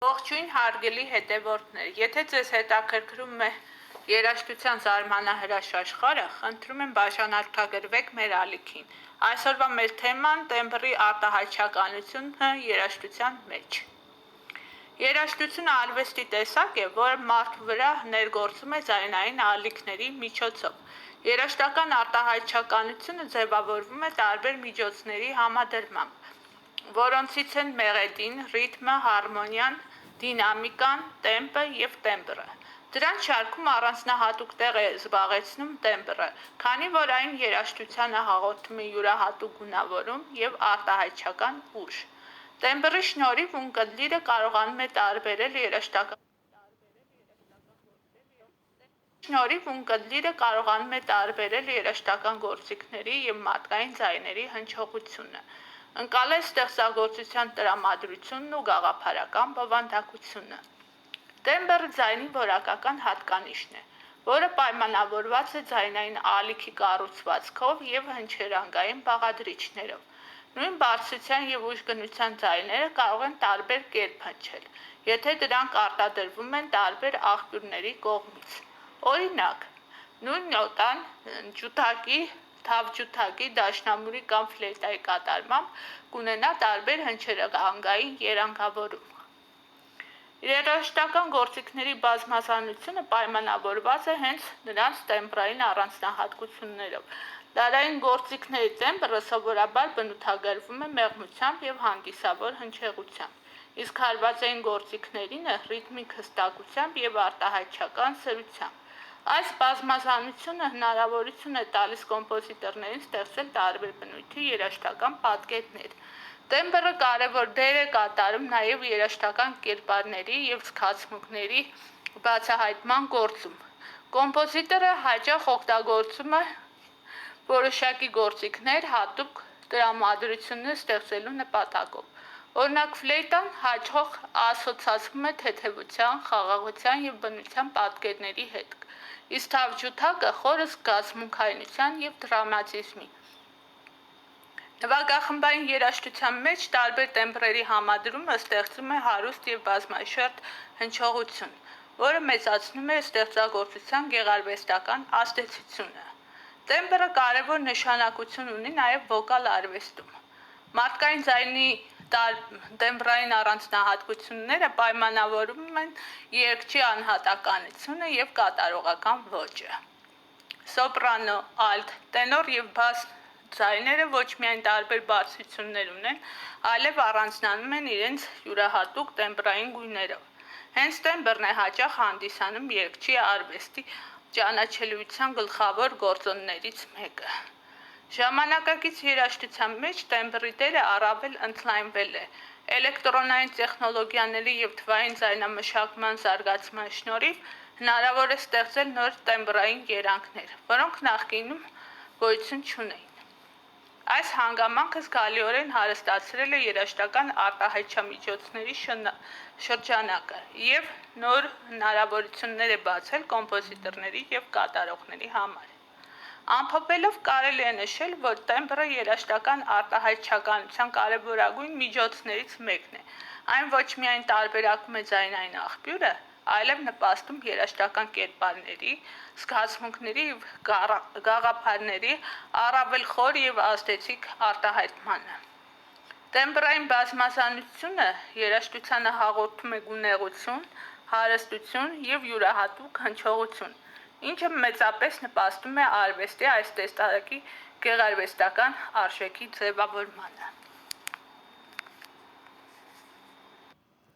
Ողջույն հարգելի հետևորդներ, եթե ձեզ հետաքրքրում է երաժշտության զարմանահրաշ աշխարհը, խնդրում եմ բաժանորդագրվեք մեր ալիքին։ Այսօրվա մեր թեման տեմբրի արտահայտչականությունը երաժշտության մեջ։ Երաժշտությունը արվեստի տեսակ է, որը մարդու վրա ներգործում է ձայնային ալիքների միջոցով։ Երաժշտական արտահայտչականությունը ձևավորվում է տարբեր միջոցների համադրմամբ, որոնցից են մեղեդին, ռիթմը, հարմոնիան, դինամիկան, տեմպը և տեմբրը։ Դրանց շարքում առանձնահատուկ տեղ է զբաղեցնում տեմբրը, քանի որ այն երաժշտությանը հաղորդում է յուրահատուկ գունավորում և արտահայտչական ուժ։ Տեմբրի շնորհիվ ունկնդիրը կարողանում է տարբերել երաժշտական գործիքների և մարդկային ձայների հնչողությունը, ընկալել ստեղծագործության տրամադրությունն ու գաղափարական բովանդակությունը։ Տեմբրը ձայնի որակական հատկանիշն է, որը պայմանավորված է ձայնային ալիքի կառուցվածքով և հնչերանգային բաղադրիչներով։ Նույն բարձրության և ուժգնության ձայները կարող են տարբեր կերպ հնչել, եթե դրանք արտադրվում են տարբեր աղբյուրների կողմից։ Օրինակ, նույն նոտան ջութակի, թավջութակի, դաշնամուրի կամ ֆլեյտայի կատարմամբ կունենա տարբեր հնչերանգային երանգավորում։ Երաժշտական գործիքների բազմազանությունը պայմանավորված է հենց նրանց տեմբրային առանձնահատկություններով։ Դարային գործիքների տեմբրը սովորաբար բնութագրվում է մեղմությամբ և հանդիսավոր հնչեղությամբ, իսկ հարվածային գործիքներինը ռիթմիկ հստակությամբ և արտահայտչական սրությամբ։ Այս բազմազանությունը հնարավորություն է տալիս կոմպոզիտորներին ստեղծել տարբեր բնույթի երաժշտական պատկերներ։ Տեմբրը կարևոր դեր է կատարում նաև երաժշտական կերպարների և զգացմունքների բացահայտման գործում։ Կոմպոզիտորը հաճախ օգտագործում է որոշակի գործիքներ հատուկ տրամադրություններ ստեղծելու նպատակով։ Օրինակ, ֆլեյտան հաճախ ասոցացվում է թեթևության, խաղաղության և բնության պատկերների հետ, իսկ թավջութակը խորը զգացմունքայնության և դրամատիզմի։ Նվագախմբային երաժշտության մեջ տարբեր տեմբրերի համադրումը ստեղծում է հարուստ և բազմաշերտ հնչողություն, որը մեծացնում է ստեղծագործության գեղարվեստական ազդեցությունը։ Տեմբրը կարևոր նշանակություն ունի նաև վոկալ արվեստում։ Մարդկային ձայնի տեմբրային առանձնահատկությունները պայմանավորում են երգչի անհատականությունը և կատարողական ոճը։ Սոպրանո, ալտ, տենոր և բաս ձայները ոչ միայն տարբեր բարձրություններ ունեն, այլև առանձնանում են իրենց յուրահատուկ տեմբրային գույներով։ Հենց տեմբրն է հաճախ հանդիսանում երգչի արվեստի ճանաչելիության գլխավոր գործոններից մեկը։ Ժամանակակից երաժշտության մեջ տեմբրի դերը առավել ընդլայնվել է։ Էլեկտրոնային տեխնոլոգիաների և թվային ձայնամշակման զարգացման շնորհիվ հնարավոր է ստեղծել նոր տեմբրային երանգներ, որոնք նախկինում գոյություն չունեին։ Այս հանգամանքը զգալիորեն հարստացրել է երաժշտական արտահայտչամիջոցների շրջանակը և նոր հնարավորություններ է բացել կոմպոզիտորների և կատարողների համար։ Ամփոփելով կարելի է նշել, որ տեմբրը երաժշտական արտահայտչականության կարևորագույն միջոցներից մեկն է։ Այն ոչ միայն տարբերակում է ձայնային աղբյուրը, այլև նպաստում երաժշտական կերպարների, զգացմունքների և գաղափարների առավել խոր և ազդեցիկ արտահայտմանը։ Տեմբրային բազմազանությունը երաժշտությանը հաղորդում է գունեղություն, հարստություն և յուրահատուկ հնչողություն, ինչը մեծապես նպաստում է արվեստի այս տեսակի գեղարվեստական արժեքի ձևավորմանը։